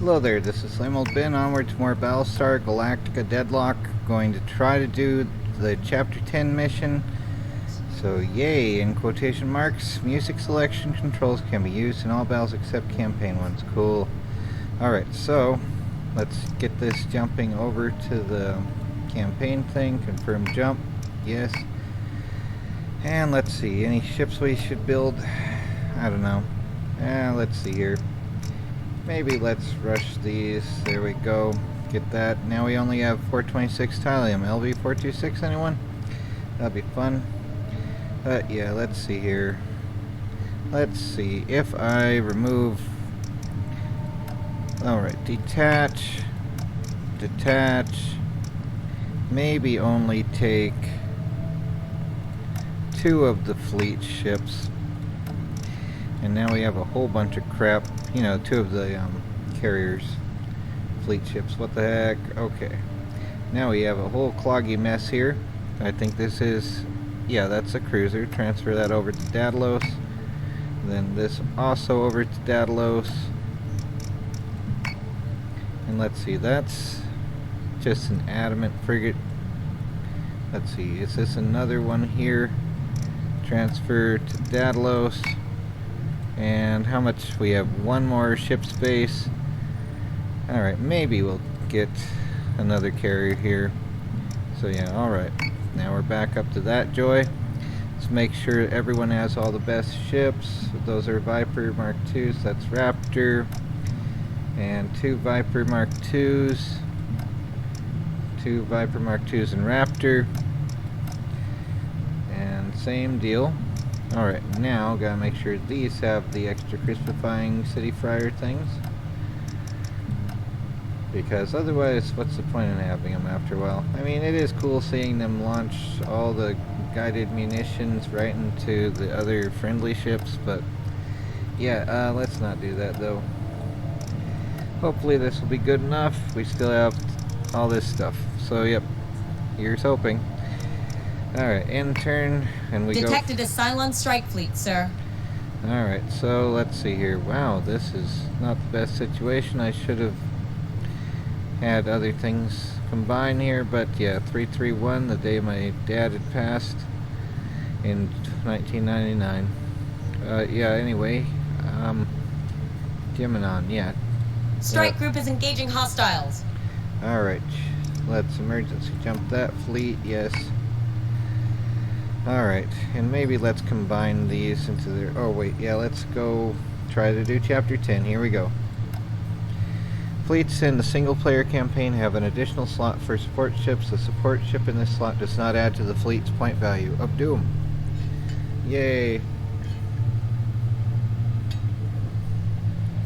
Hello there, this is Slim Old Ben, onward to more Battlestar Galactica Deadlock. Going to try to do the Chapter 10 mission. So yay, in quotation marks, music selection controls can be used in all battles except campaign ones. Cool. Alright, so let's get this jumping over to the campaign thing. Confirm jump, yes. And let's see, any ships we should build? I don't know. Let's see here. Maybe let's rush these. There we go. Get that. Now we only have 426 Thallium. LV426, anyone? That'd be fun. But yeah, let's see here. Let's see. If I remove... Alright, detach. Detach. Maybe only take 2 of the fleet ships. And now we have a whole bunch of crap. You know, 2 of the carriers. Fleet ships. What the heck? Okay. Now we have a whole cloggy mess here. I think this is... Yeah, that's a cruiser. Transfer that over to Daedalus. Then this also over to Daedalus. And let's see, that's just an adamant frigate. Let's see, is this another one here? Transfer to Daedalus. And how much? We have 1 more ship space. Alright, maybe we'll get another carrier here. So yeah, alright. Now we're back up to that joy. Let's make sure everyone has all the best ships. Those are Viper Mark IIs, that's Raptor. And 2 Viper Mark IIs. 2 Viper Mark IIs and Raptor. And same deal. Alright, now gotta make sure these have the extra crispifying city fryer things. Because otherwise, what's the point in having them after a while? I mean, it is cool seeing them launch all the guided munitions right into the other friendly ships, but yeah, let's not do that though. Hopefully this will be good enough. We still have all this stuff. So yep, here's hoping. Alright, in turn, and we detected a Cylon strike fleet, sir. Alright, so let's see here. Wow, this is not the best situation. I should have had other things combined here, but yeah, 331, the day my dad had passed in 1999. Yeah, anyway, Geminon, yeah. Strike group is engaging hostiles. Alright, let's emergency jump that fleet, yes. Alright, and maybe let's combine these into their... Oh wait, yeah, let's go try to do Chapter 10. Here we go. Fleets in the single-player campaign have an additional slot for support ships. The support ship in this slot does not add to the fleet's point value of doom. Yay!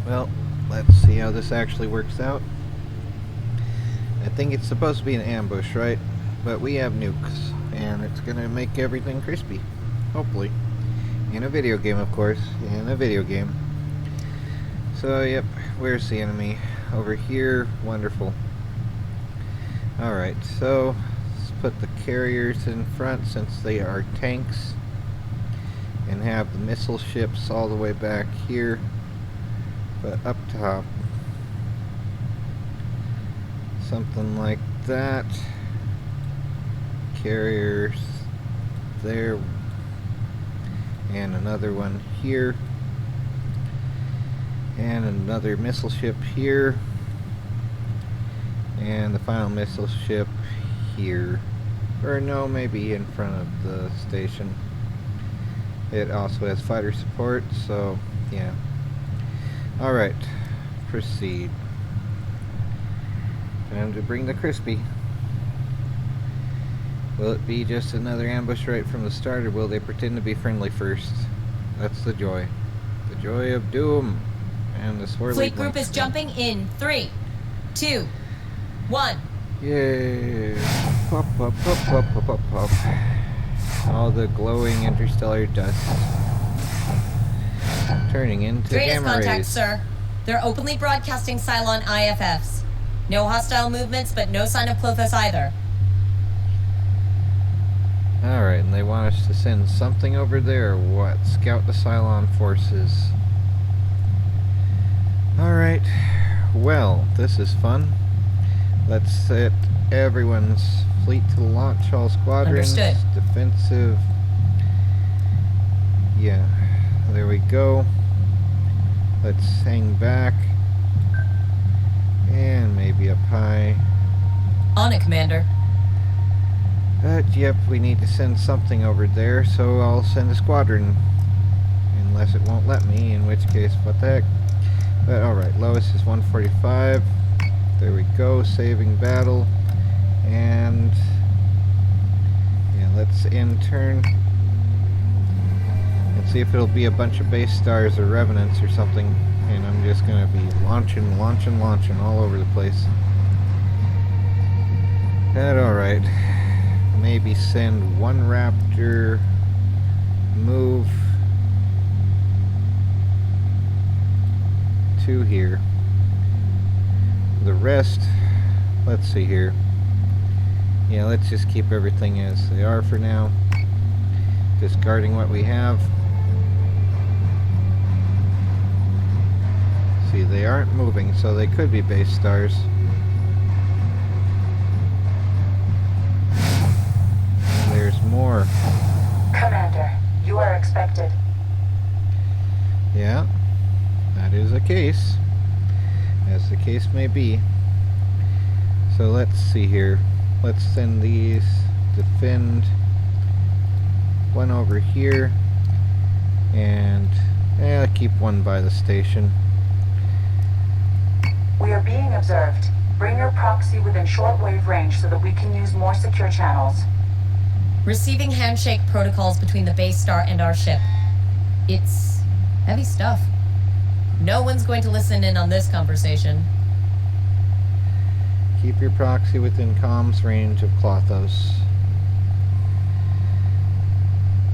Well, let's see how this actually works out. I think it's supposed to be an ambush, right? But we have nukes. And it's gonna make everything crispy. Hopefully. In a video game, of course. In a video game. So, yep. Where's the enemy? Over here. Wonderful. Alright, so let's put the carriers in front since they are tanks. And have the missile ships all the way back here. But up top. Something like that. Carriers there, and another one here, and another missile ship here, and the final missile ship here, or no, maybe in front of the station. It also has fighter support, so yeah. Alright, proceed. Time to bring the crispy. Will it be just another ambush right from the start, or will they pretend to be friendly first? That's the joy. The joy of doom. And the swirly fleet group is jumping in 3, 2, 1. Yay! Pop, pop, pop, pop, pop, pop, pop. All the glowing interstellar dust. Turning into Greatest gamma contact, rays. sir. They're openly broadcasting Cylon IFFs. No hostile movements, but no sign of Clothos either. Alright, and they want us to send something over there or what? Scout the Cylon forces. Alright, well, this is fun. Let's set everyone's fleet to launch all squadrons. Understood. Defensive. Yeah, there we go. Let's hang back. And maybe up high. On it, Commander. But yep, we need to send something over there, so I'll send a squadron. Unless it won't let me, in which case, what the heck. But alright, lowest is 145. There we go, saving battle. And yeah, let's end turn. And see if it'll be a bunch of base stars or revenants or something. And I'm just gonna be launching all over the place. But alright. Maybe send one Raptor, move to here. The rest, let's see here. Yeah, let's just keep everything as they are for now. Discarding what we have. See, they aren't moving, so they could be base stars. There's more. Commander, you are expected. Yeah, that is a case. As the case may be. So let's see here. Let's send these. Defend. One over here. And keep one by the station. We are being observed. Bring your proxy within shortwave range so that we can use more secure channels. Receiving handshake protocols between the base star and our ship. It's heavy stuff. No one's going to listen in on this conversation. Keep your proxy within comms range of Klothos.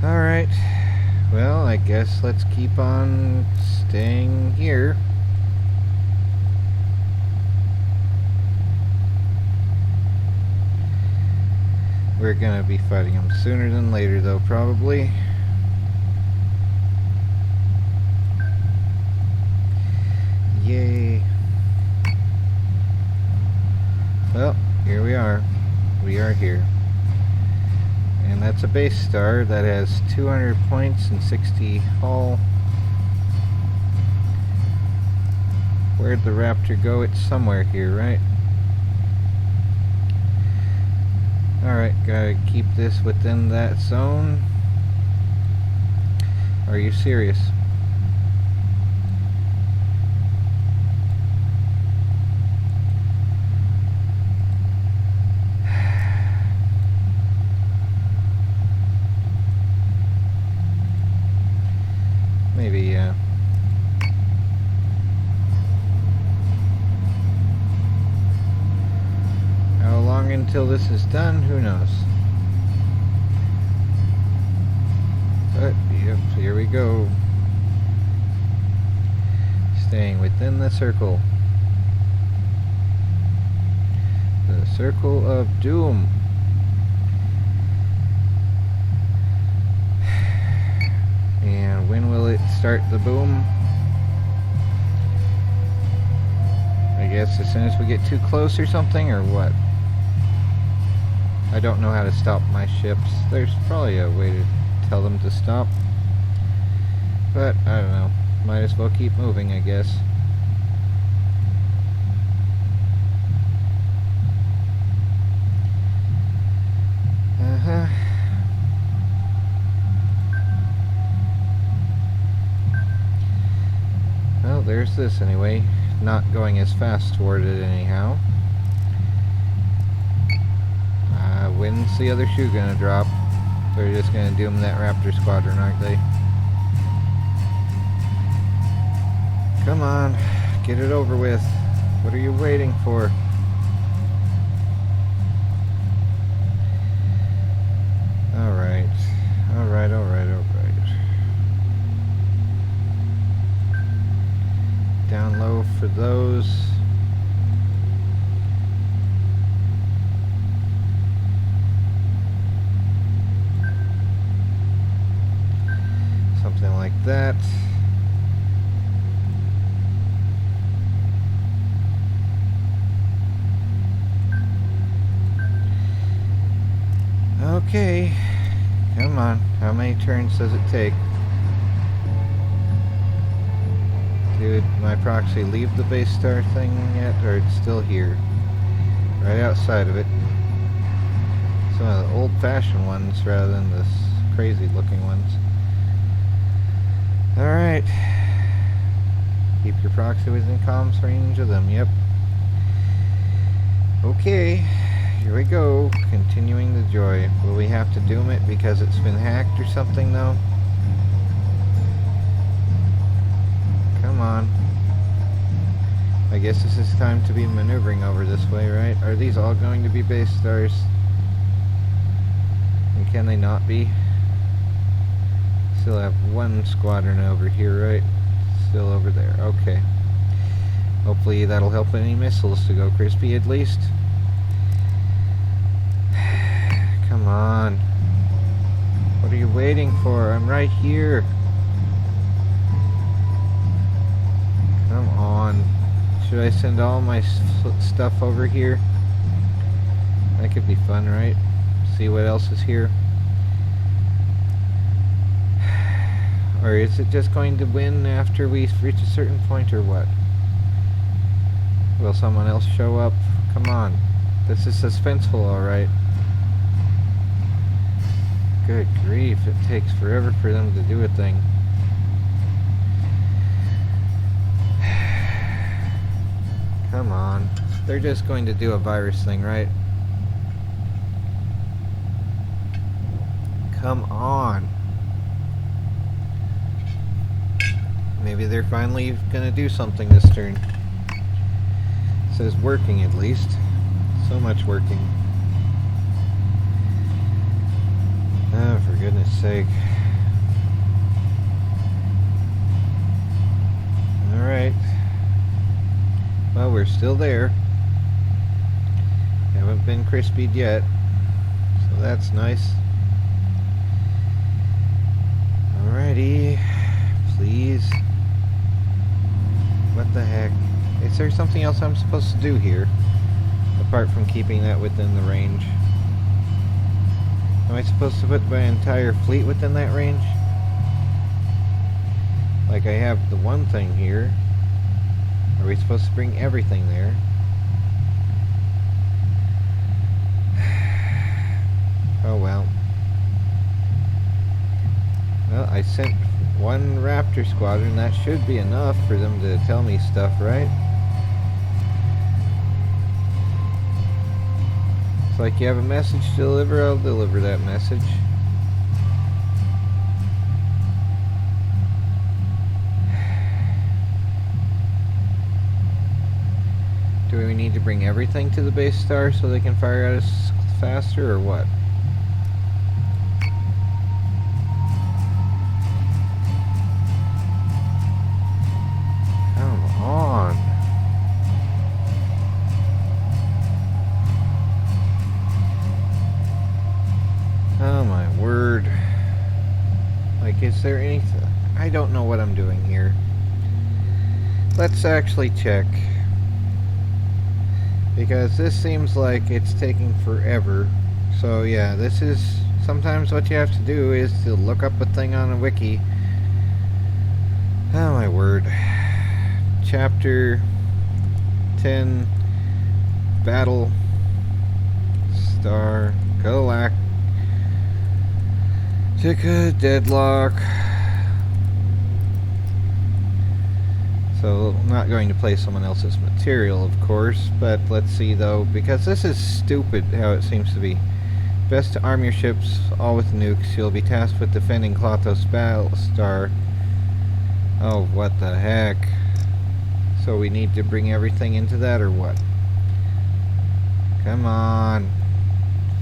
Alright. Well, I guess let's keep on staying here. We're gonna be fighting them sooner than later, though, probably. Yay. Well, here we are. We are here. And that's a base star that has 200 points and 60 hull. Where'd the Raptor go? It's somewhere here, right? Alright, gotta keep this within that zone. Are you serious? Maybe, how long until this is done? Who knows? But, yep, here we go. Staying within the circle. The circle of doom. And when will it start the boom? I guess as soon as we get too close or something, or what? I don't know how to stop my ships. There's probably a way to tell them to stop. But, I don't know. Might as well keep moving, I guess. Uh-huh. Well, there's this anyway. Not going as fast toward it anyhow. When's the other shoe gonna drop? They're just gonna doom that Raptor squadron, aren't they? Come on, get it over with. What are you waiting for? Alright. Alright, alright, alright. Down low for those. Something like that. Okay. Come on. How many turns does it take? Did my proxy leave the base star thing yet, or it's still here? Right outside of it. Some of the old-fashioned ones rather than the crazy-looking ones. Alright. Keep your proxy within comms range of them, yep. Okay, here we go. Continuing the joy. Will we have to doom it because it's been hacked or something, though? Come on. I guess this is time to be maneuvering over this way, right? Are these all going to be base stars? And can they not be? Still have one squadron over here, right? Still over there. Okay. Hopefully that'll help any missiles to go crispy at least. Come on. What are you waiting for? I'm right here. Come on. Should I send all my stuff over here? That could be fun, right? See what else is here. Or is it just going to win after we reach a certain point, or what? Will someone else show up? Come on. This is suspenseful, alright. Good grief, it takes forever for them to do a thing. Come on. They're just going to do a virus thing, right? Come on. Maybe they're finally gonna do something this turn. It says working at least. So much working. Oh, for goodness sake. Alright. Well, we're still there. Haven't been crispied yet. So that's nice. Alrighty. Please. What the heck? Is there something else I'm supposed to do here? Apart from keeping that within the range. Am I supposed to put my entire fleet within that range? Like I have the one thing here. Are we supposed to bring everything there? Oh well. Well, I sent one Raptor squadron. That should be enough for them to tell me stuff, right? It's like you have a message to deliver, I'll deliver that message. Do we need to bring everything to the base star so they can fire at us faster, or what? Come on. Oh my word. Like, is there anything? I don't know what I'm doing here. Let's actually check. Because this seems like it's taking forever. So yeah, this is sometimes what you have to do is to look up a thing on a wiki. Oh my word. Chapter 10 Battlestar Galactica Deadlock. So, I'm not going to play someone else's material, of course, but let's see though, because this is stupid how it seems to be. Best to arm your ships, all with nukes. You'll be tasked with defending Klothos Battlestar. Oh, what the heck. So we need to bring everything into that, or what? Come on.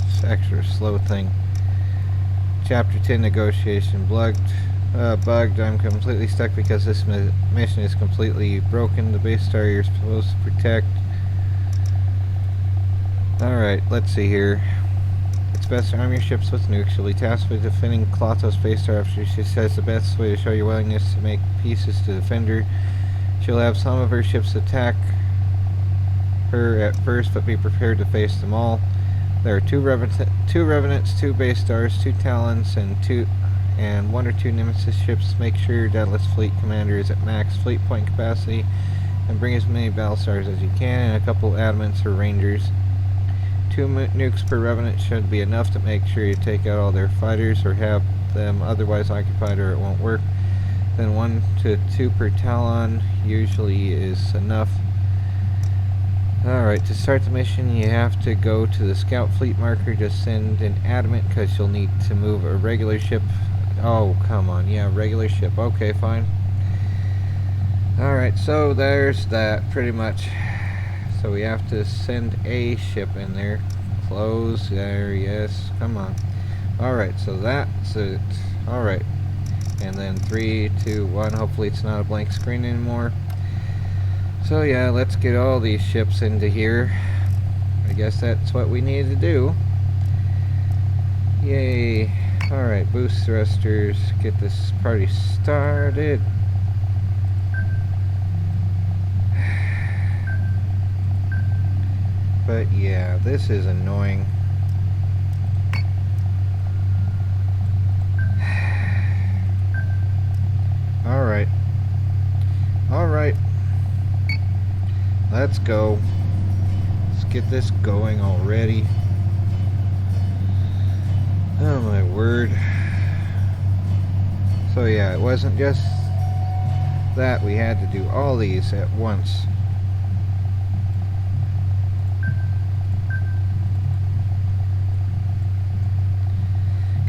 This extra slow thing. Chapter 10 Negotiation. Bugged. I'm completely stuck because this mission is completely broken. The base star you're supposed to protect. Alright, let's see here. It's best to arm your ships with nukes. You'll be tasked with defending Klothos base star after she says the best way to show your willingness to make peace is to defend her. She'll have some of her ships attack her at first, but be prepared to face them all. There are two Revenants, two Base Stars, two Talons, and one or two Nemesis ships. Make sure your Daedalus fleet commander is at max fleet point capacity, and bring as many Battlestars as you can, and a couple Adamants or Rangers. 2 nukes per Revenant should be enough to make sure you take out all their fighters or have them otherwise occupied, or it won't work. Then 1 to 2 per Talon usually is enough. Alright, to start the mission you have to go to the scout fleet marker. Just send an Adamant because you'll need to move a regular ship. Oh, come on. Yeah, regular ship. Okay, fine. Alright, so there's that, pretty much. So we have to send a ship in there. Close. There, yes. Come on. Alright, so that's it. Alright. And then 3, 2, 1. Hopefully it's not a blank screen anymore. So yeah, let's get all these ships into here. I guess that's what we need to do. Yay. Alright, boost thrusters. Get this party started. But yeah, this is annoying. Alright. Alright. Let's go. Let's get this going already. Oh my word. So yeah, it wasn't just that. We had to do all these at once.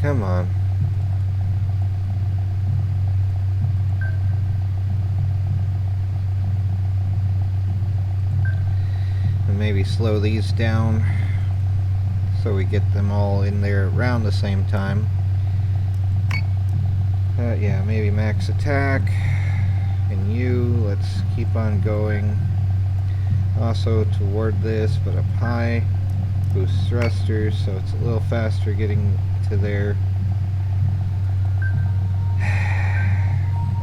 Come on. And maybe slow these down so we get them all in there around the same time. Yeah, maybe max attack. And let's keep on going. Also toward this, but up high. Boost thrusters, so it's a little faster getting to there.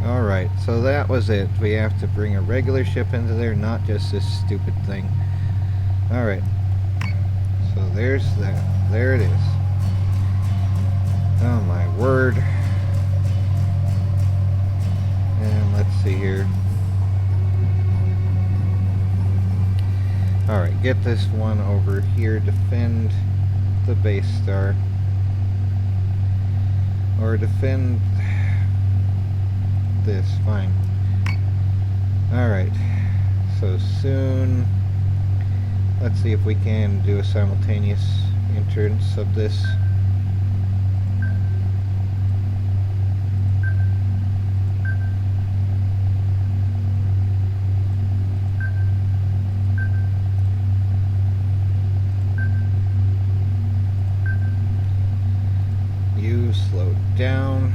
Alright, so that was it. We have to bring a regular ship into there, not just this stupid thing. Alright, so there's that. There it is. Oh my word. And let's see here. Alright, get this one over here. Defend the base star. Or defend this. Fine. Alright. So soon. Let's see if we can do a simultaneous entrance of this. Slow down,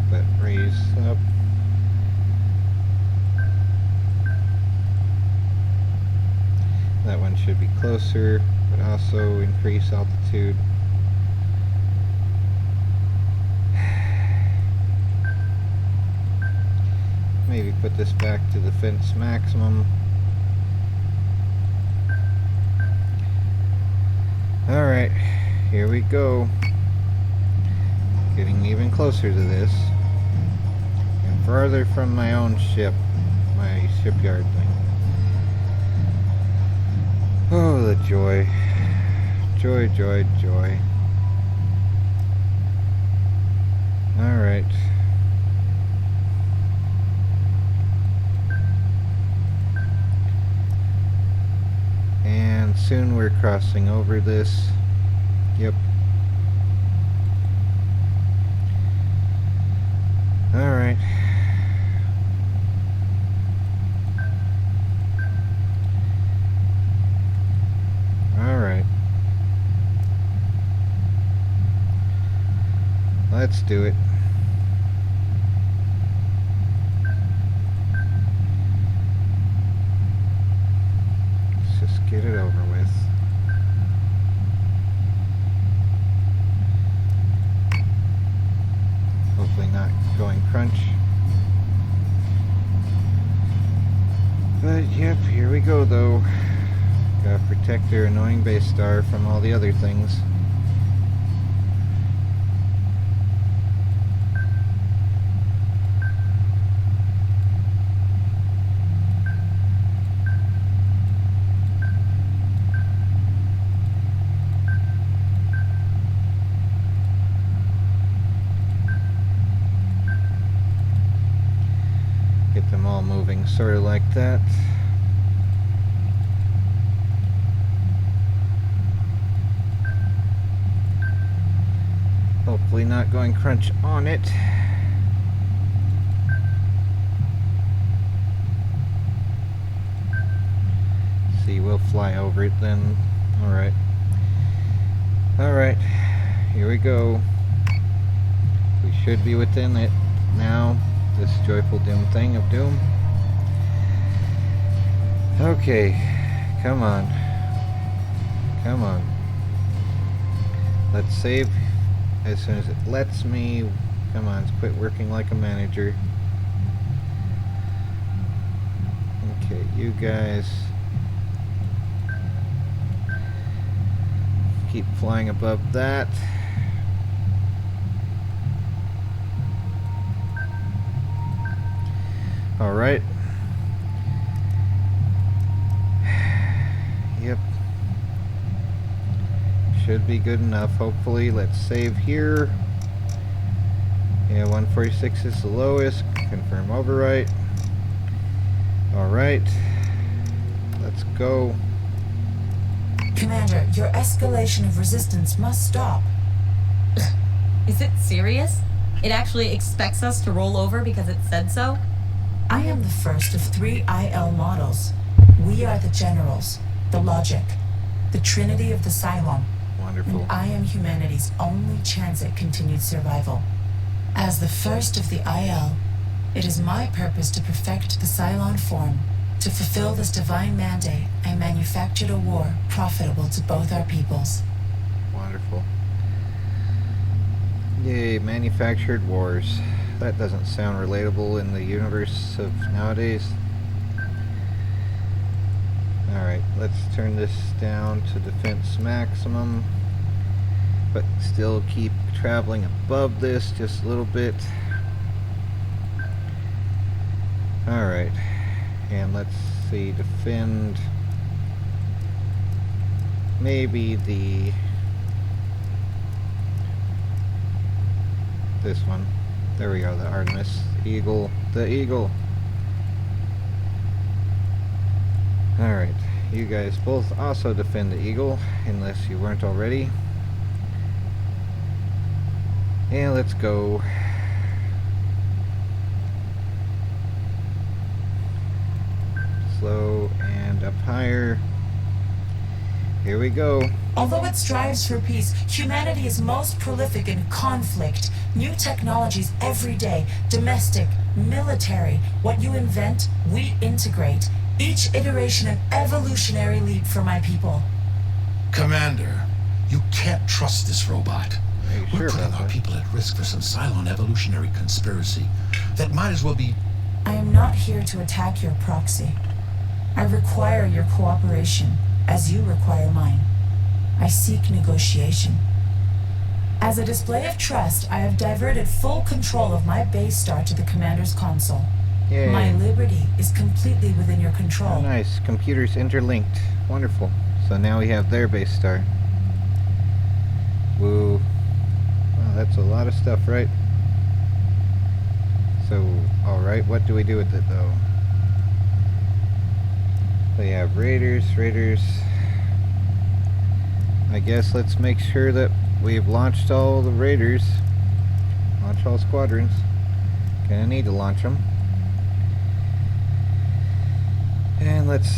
but raise up. That one should be closer, but also increase altitude. Maybe put this back to the fence maximum. Alright. Here we go. Getting even closer to this. And farther from my own ship. My shipyard thing. Oh, the joy. Joy, joy, joy. Alright. And soon we're crossing over this. Yep. Alright. Alright. Let's do it. Let's just get it over with. Hopefully not going crunch. But yep, here we go though. Protect their annoying base star from all the other things. Get them all moving sort of like that. Hopefully not going crunch on it. See, we'll fly over it then. Alright. Alright. Here we go. We should be within it now. This joyful doom thing of doom. Okay. Come on. Come on. Let's save as soon as it lets me. Come on, quit working like a manager. Okay, you guys keep flying above that. Alright. Yep. Should be good enough, hopefully. Let's save here. Yeah, 146 is the lowest. Confirm overwrite. Alright. Let's go. Commander, your escalation of resistance must stop. Is it serious? It actually expects us to roll over because it said so? I am the first of 3 IL models. We are the generals, the logic, the trinity of the Cylon. Wonderful. And I am humanity's only chance at continued survival. As the first of the IL, it is my purpose to perfect the Cylon form. To fulfill this divine mandate, I manufactured a war profitable to both our peoples. Wonderful. Yay, manufactured wars. That doesn't sound relatable in the universe of nowadays. Alright, let's turn this down to defense maximum, but still keep traveling above this just a little bit. Alright, and let's see, defend maybe this one. There we go, the Artemis. Eagle. The Eagle. Alright, you guys both also defend the Eagle, unless you weren't already. And let's go. Slow and up higher. Here we go. Although it strives for peace, humanity is most prolific in conflict. New technologies every day, domestic, military. What you invent, we integrate. Each iteration an evolutionary leap for my people. Commander, you can't trust this robot. Are you sure We're putting about our that? people at risk for some Cylon evolutionary conspiracy that might as well be... I am not here to attack your proxy. I require your cooperation, as you require mine. I seek negotiation. As a display of trust, I have diverted full control of my base star to the commander's console. Yay. My liberty is completely within your control. Oh, nice. Computers interlinked. Wonderful. So now we have their base star. Woo. Wow, that's a lot of stuff, right? So, alright, what do we do with it, though? We have raiders. I guess let's make sure that we've launched all the raiders. Launch all squadrons. Gonna need to launch them. And let's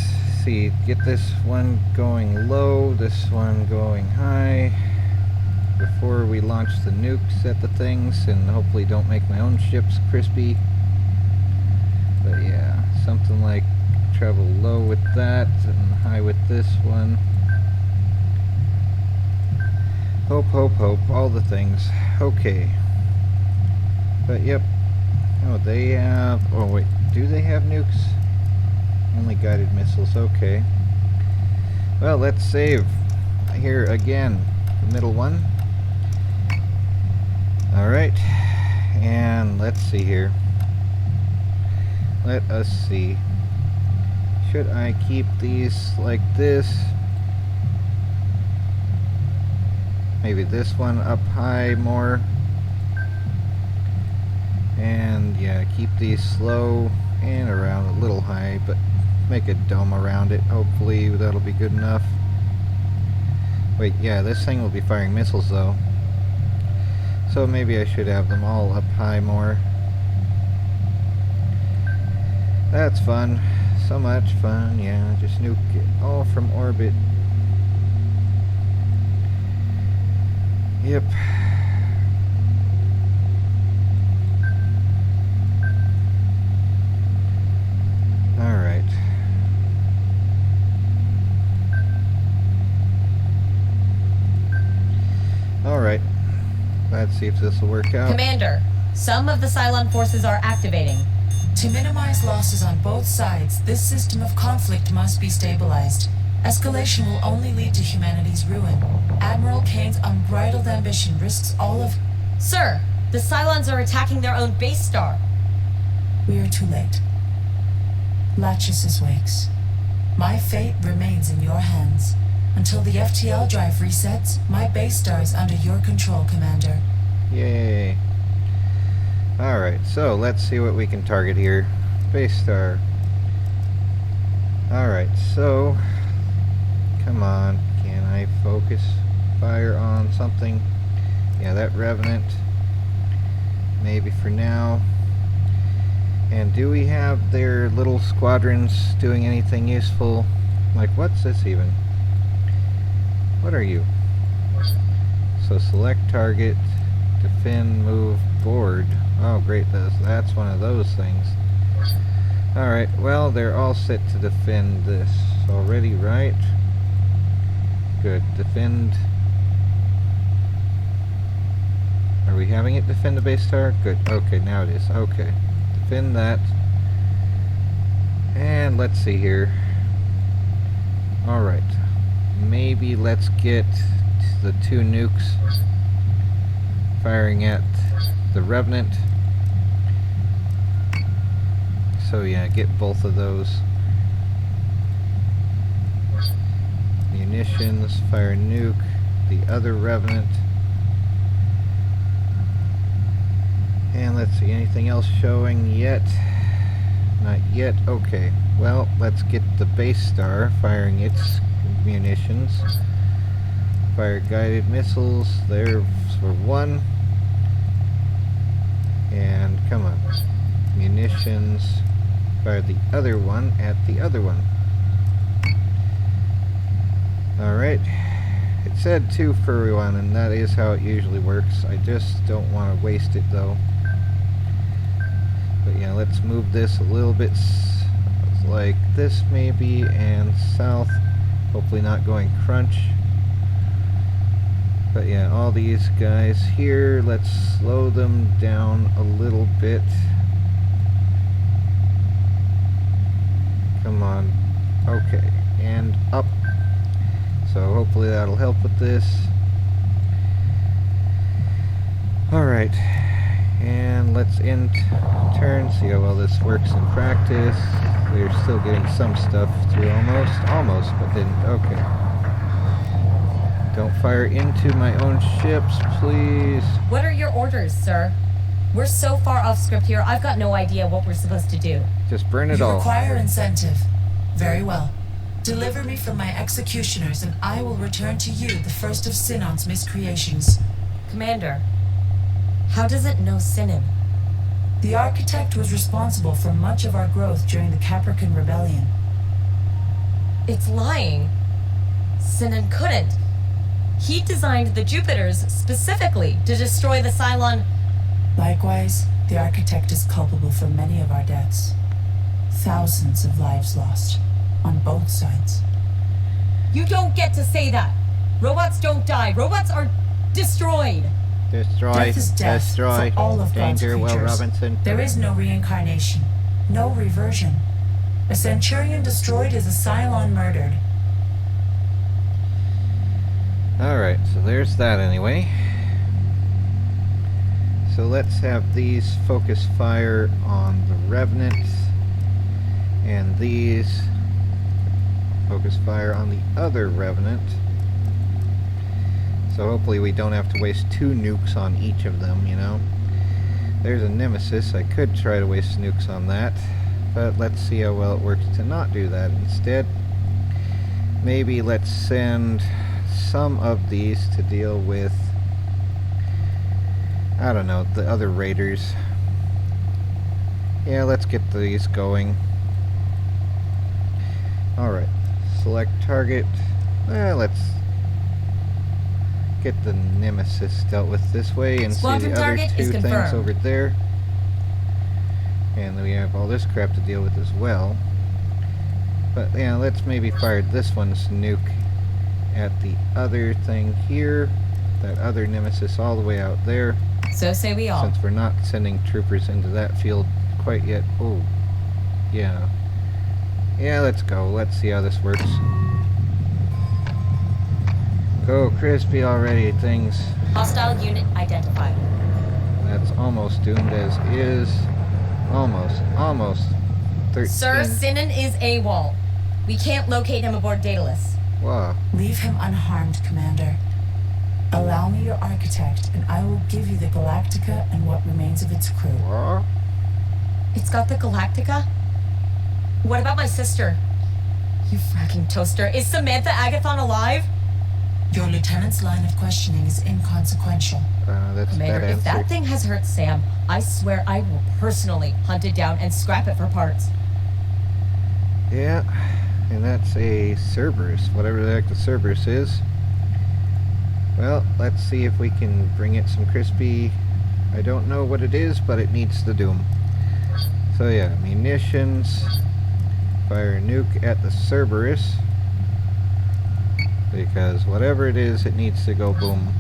see, get this one going low, this one going high, before we launch the nukes at the things, and hopefully don't make my own ships crispy. But yeah, something like travel low with that, and high with this one. Hope, all the things. Okay. But yep. Oh, they have... Oh wait, do they have nukes? Only guided missiles, okay. Well, let's save here again. The middle one. Alright. And let's see here. Let us see. Should I keep these like this? Maybe this one up high more. And yeah, keep these slow and around a little high, but make a dome around it. Hopefully that'll be good enough. Wait, yeah, this thing will be firing missiles though. So maybe I should have them all up high more. That's fun. So much fun, yeah. Just nuke it all from orbit. Yep. Alright. Alright. Let's see if this will work out. Commander, some of the Cylon forces are activating. To minimize losses on both sides, this system of conflict must be stabilized. Escalation will only lead to humanity's ruin. Admiral Kane's unbridled ambition risks all of... Sir, the Cylons are attacking their own base star. We are too late. Lachesis wakes. My fate remains in your hands. Until the FTL drive resets, my base star is under your control, Commander. Yay. Alright, so let's see what we can target here. Base star. Alright, so... Come on, can I focus fire on something? Yeah, that Revenant. Maybe for now. And do we have their little squadrons doing anything useful? Like, what's this even? What are you? So select target, defend, move, board. Oh great, that's one of those things. Alright, well they're all set to defend this already, right? Good, defend. Are we having it defend the base star? Good, okay, now it is. Okay, defend that. And let's see here. Alright, maybe let's get the two nukes firing at the Revenant. So yeah, get both of those. Munitions, fire nuke, the other Revenant. And let's see, anything else showing yet? Not yet. Okay, well, let's get the base star firing its munitions. Fire guided missiles, there's for one. And come on, munitions, fire the other one at the other one. Alright, it said 2 for everyone, and that is how it usually works. I just don't want to waste it though. But yeah, let's move this a little bit like this maybe, and south. Hopefully not going crunch. But yeah, all these guys here, let's slow them down a little bit. Come on. Okay, and up. So hopefully that'll help with this. Alright, and let's end turn, see how well this works in practice. We're still getting some stuff through almost, but didn't. Okay. Don't fire into my own ships, please. What are your orders, sir? We're so far off script here, I've got no idea what we're supposed to do. Just burn it You all. require incentive. Very well. Deliver me from my executioners, and I will return to you the first of Sinon's miscreations. Commander, how does it know Sinan? The architect was responsible for much of our growth during the Capricorn Rebellion. It's lying. Sinan couldn't. He designed the Jupiters specifically to destroy the Cylon. Likewise, the architect is culpable for many of our deaths. Thousands of lives lost, on both sides. You don't get to say that. Robots don't die. Robots are destroyed. Destroy, Death is death destroy, for all of God's danger, Will creatures. Robinson. There is no reincarnation, no reversion. A Centurion destroyed is a Cylon murdered. Alright, so there's that anyway. So let's have these focus fire on the Revenant, and these focus fire on the other Revenant. So hopefully we don't have to waste 2 nukes on each of them, you know. There's a Nemesis. I could try to waste nukes on that, but let's see how well it works to not do that. Instead, maybe let's send some of these to deal with, I don't know, the other raiders. Yeah, let's get these going. Alright, select target. Let's get the Nemesis dealt with this way and see the other 2 things over there. And we have all this crap to deal with as well. But yeah, let's maybe fire this one's nuke at the other thing here. That other Nemesis all the way out there. So say we all. Since we're not sending troopers into that field quite yet. Oh, yeah. Yeah, let's go. Let's see how this works. Go crispy already, things. Hostile unit identified. That's almost doomed as is. Almost. 13. Sir, Sinan is AWOL. We can't locate him aboard Daedalus. Wow. Leave him unharmed, Commander. Allow me your architect, and I will give you the Galactica and what remains of its crew. What? It's got the Galactica? What about my sister? You fracking toaster. Is Samantha Agathon alive? Your lieutenant's line of questioning is inconsequential. That's Commander, that if answer. that thing has hurt Sam, I swear I will personally hunt it down and scrap it for parts. Yeah, and that's a Cerberus, whatever the heck the Cerberus is. Well, let's see if we can bring it some crispy. I don't know what it is, but it needs the doom. So yeah, munitions. Fire a nuke at the Cerberus. Because whatever it is, it needs to go boom.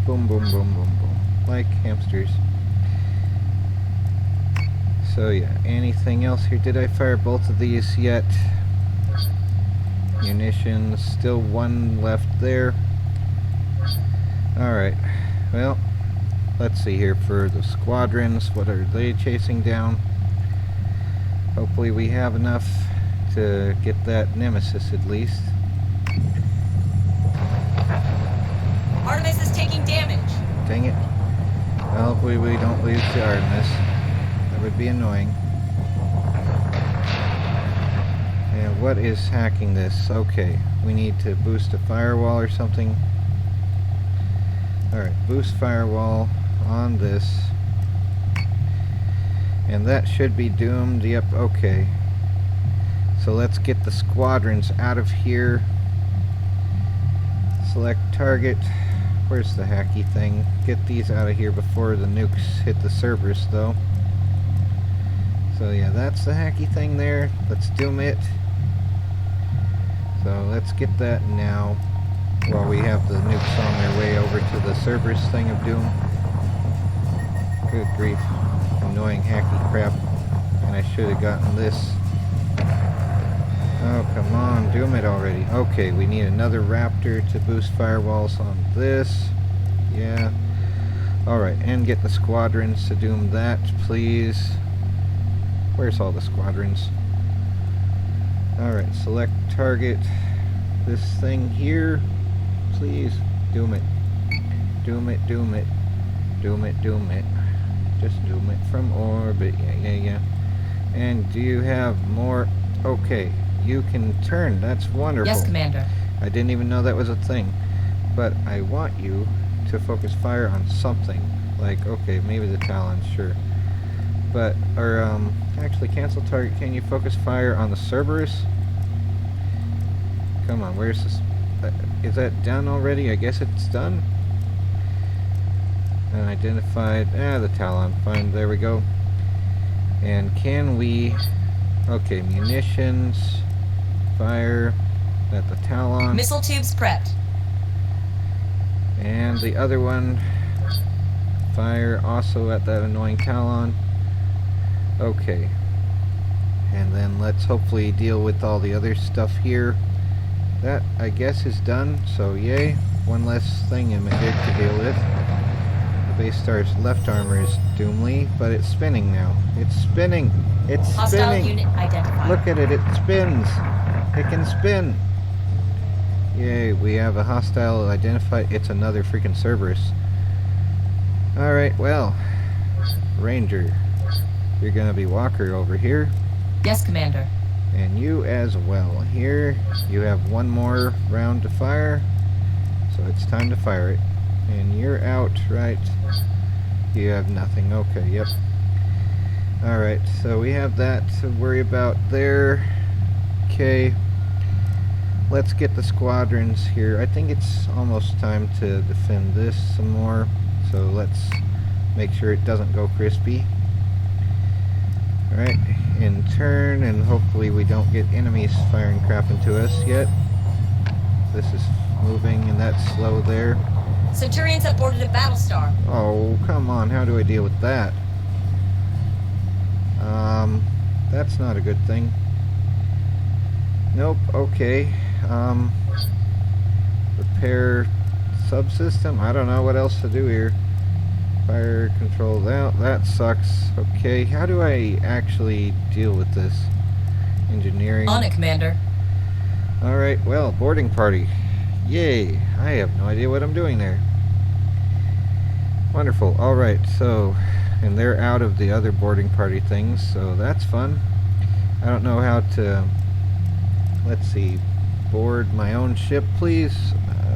Boom, boom, boom, boom, boom. Like hamsters. So yeah, anything else here? Did I fire both of these yet? Munitions, still 1 left there. Alright, well, let's see here for the squadrons. What are they chasing down? Hopefully we have enough to get that Nemesis at least. Artemis is taking damage. Dang it. Well, hopefully we don't lose to Artemis. That would be annoying. And what is hacking this? Okay, we need to boost a firewall or something. Alright, boost firewall on this. And that should be doomed. Yep, okay. So let's get the squadrons out of here. Select target. Where's the hacky thing? Get these out of here before the nukes hit the Cerberus, though. So yeah, that's the hacky thing there. Let's doom it. So let's get that now, while we have the nukes on their way over to the Cerberus thing of doom. Good grief. Annoying hacky crap. And I should have gotten this. Oh, come on, doom it already. Okay, we need another Raptor to boost firewalls on this. Yeah. Alright, and get the squadrons to doom that, please. Where's all the squadrons? Alright, select target. This thing here. Please, doom it. Doom it, doom it. Doom it, doom it. Just doom it from orbit. Yeah. And do you have more? Okay. You can turn. That's wonderful. Yes, Commander. I didn't even know that was a thing. But I want you to focus fire on something. Like, okay, maybe the Talon, sure. But, or, actually cancel target. Can you focus fire on the Cerberus? Come on, where's this? Is that done already? I guess it's done. Unidentified. The Talon. Fine, there we go. And can we... Okay, munitions... Fire at the Talon. Missile tubes prepped. And the other one, fire also at that annoying Talon. Okay. And then let's hopefully deal with all the other stuff here. That, I guess, is done, so yay. one less thing in my dig to deal with. The base star's left armor is doomly, but it's spinning now. It's spinning! It's Hostile spinning! unit identified. Look at it, it spins! It can spin! Yay, we have a hostile identified. It's another freaking Cerberus. Alright, well, Ranger, you're gonna be Walker over here. Yes, Commander. And you as well. Here, you have one more round to fire, so it's time to fire it. And you're out, right? You have nothing. Okay, yep. Alright, so we have that to worry about there. Okay. Let's get the squadrons here. I think it's almost time to defend this some more. So let's make sure it doesn't go crispy. Alright, in turn, and hopefully we don't get enemies firing crap into us yet. This is moving and that's slow there. Centurions have boarded a Battlestar. Oh, come on, how do I deal with that? That's not a good thing. Nope, okay. Repair subsystem? I don't know what else to do here. Fire control, that sucks. Okay, how do I actually deal with this? Engineering? On it, Commander. Alright, well, boarding party. Yay, I have no idea what I'm doing there. Wonderful, alright, so, and they're out of the other boarding party things, so that's fun. I don't know how to, let's see, board my own ship, please.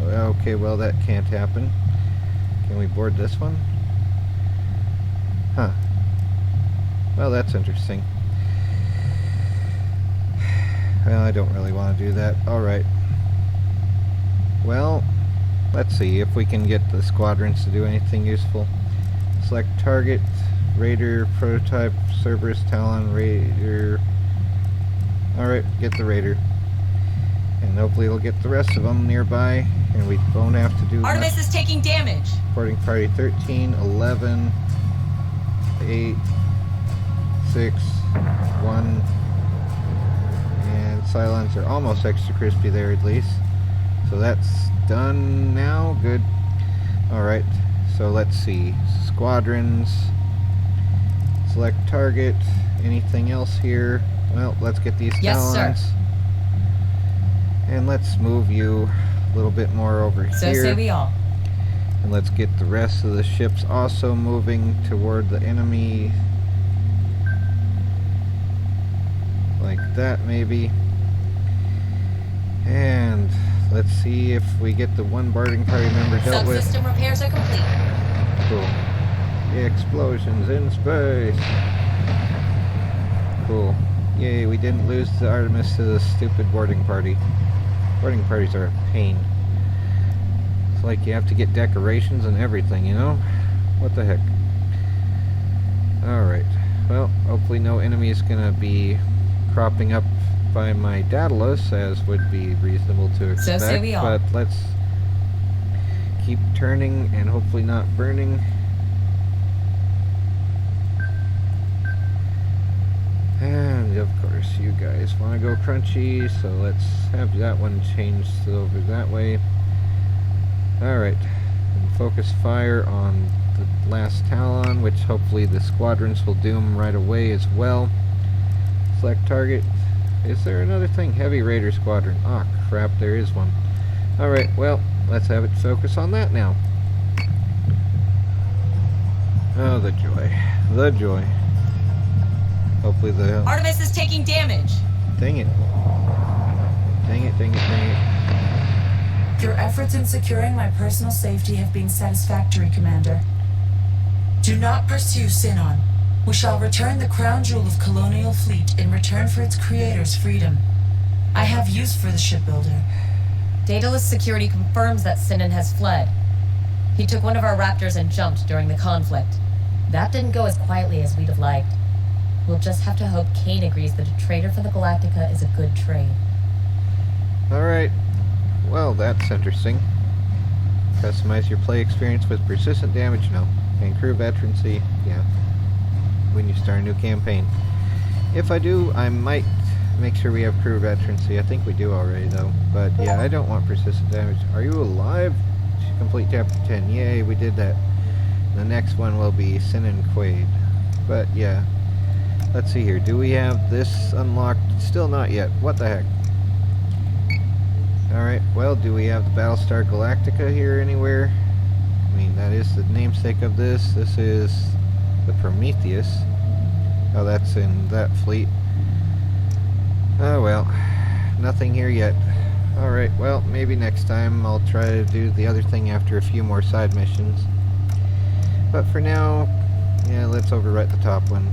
Okay, well, that can't happen. Can we board this one? Huh. Well, that's interesting. Well, I don't really want to do that. Alright. Well, let's see if we can get the squadrons to do anything useful. Select target, Raider, prototype, Cerberus, Talon, Raider. Alright, get the Raider. And hopefully it'll get the rest of them nearby, and we won't have to do Artemis is taking damage. boarding party 13, 11, 8, 6, 1, and Cylons are almost extra crispy there at least. So that's done now, good. Alright, so let's see, squadrons, select target, anything else here? Well, let's get these Yes, Talons. sir. And let's move you a little bit more over So here. say we all. And let's get the rest of the ships also moving toward the enemy. Like that, maybe. And let's see if we get the one boarding party member dealt with. Subsystem repairs are complete. Cool. The explosions in space. Cool. Yay, we didn't lose the Artemis to the stupid boarding party. Boarding parties are a pain. It's like you have to get decorations and everything, you know? What the heck? Alright. Well, hopefully no enemy is gonna be cropping up by my Daedalus, as would be reasonable to expect. So say we all. But let's keep turning and hopefully not burning. And of course you guys want to go crunchy, so let's have that one changed to over that way. Alright, and focus fire on the last Talon, which hopefully the squadrons will doom right away as well. Select target. Is there another thing? Heavy Raider Squadron. Ah, crap, there is one. Alright, well, let's have it focus on that now. Oh, the joy. The joy. Hopefully the... Artemis is taking damage. Dang it. Dang it, dang it, dang it. Your efforts in securing my personal safety have been satisfactory, Commander. Do not pursue Sinon. We shall return the crown jewel of Colonial Fleet in return for its creator's freedom. I have use for the shipbuilder. Daedalus security confirms that Sinan has fled. He took one of our raptors and jumped during the conflict. That didn't go as quietly as we'd have liked. We'll just have to hope Kane agrees that a trader for the Galactica is a good trade. Alright. Well, that's interesting. Customize your play experience with persistent damage? No. And crew veterancy? Yeah. When you start a new campaign. If I do, I might make sure we have crew veterancy. I think we do already, though. But yeah, I don't want persistent damage. Are you alive? complete chapter 10. Yay, we did that. The next one will be Sin and Quaid. But yeah, let's see here. Do we have this unlocked? Still not yet. What the heck? Alright, well, do we have the Battlestar Galactica here anywhere? I mean, that is the namesake of this. This is the Prometheus. Oh, that's in that fleet. Oh well, nothing here yet. Alright, well, maybe next time I'll try to do the other thing after a few more side missions. But for now, yeah, let's overwrite the top one.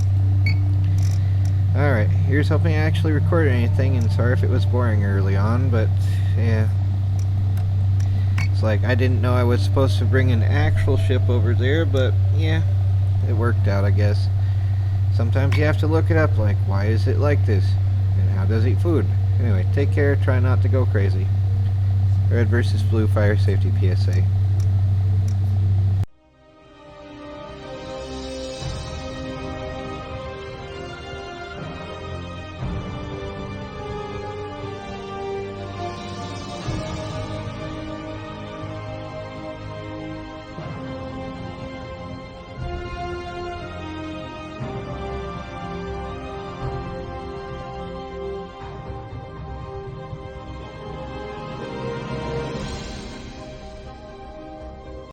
Alright, here's hoping I actually recorded anything, and sorry if it was boring early on, but yeah. It's like I didn't know I was supposed to bring an actual ship over there, but yeah, it worked out, I guess. Sometimes you have to look it up, like, why is it like this? And how does it eat food? Anyway, take care, try not to go crazy. Red versus Blue Fire Safety PSA.